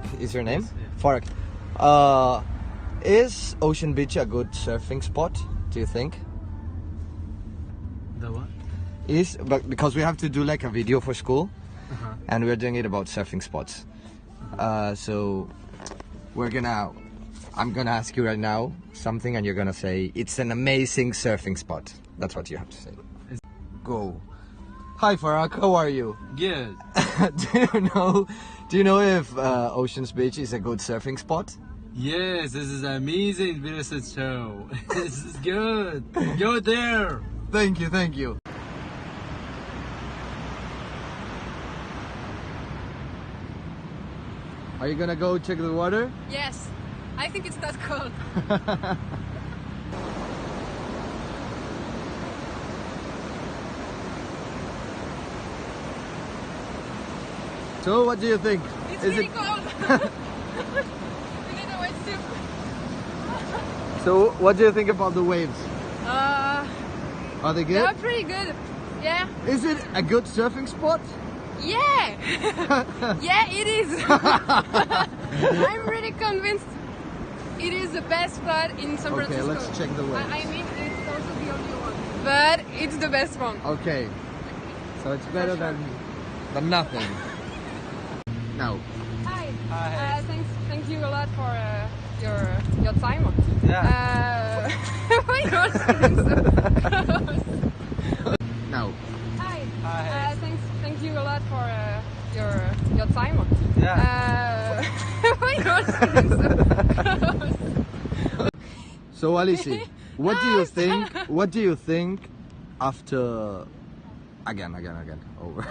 Farag is your name? Yes, yeah. Farag. Is Ocean Beach a good surfing spot, do you think? The what? But because we have to do like a video for school, Uh-huh. and we're doing it about surfing spots. So I'm gonna ask you right now something, and you're gonna say it's an amazing surfing spot. That's what you have to say. Go. Hi Farag, how are you? Good. Do you know if Ocean Beach is a good surfing spot? Yes, this is amazing video show. This is good. Go there. Thank you. Are you gonna go check the water? Yes, I think it's that cold. So what do you think? It's Is really it cold. We need a wetsuit. so what do you think about the waves? Are they good? They're pretty good. Yeah. Is it a good surfing spot? Yeah. Yeah, it is. I'm really convinced it is the best spot in San Okay, Francisco. let's check the waves. I mean, it's also the only one, but it's the best one. Okay. So it's better than nothing. Now. Hi. Hi. Thank you a lot for your time. Yeah. Oh my gosh, it's so close. Now. Hi. Hi. Thank you a lot for your time. Yeah. Oh my gosh, it's so close. So Alice, what do you think? What do you think after again over?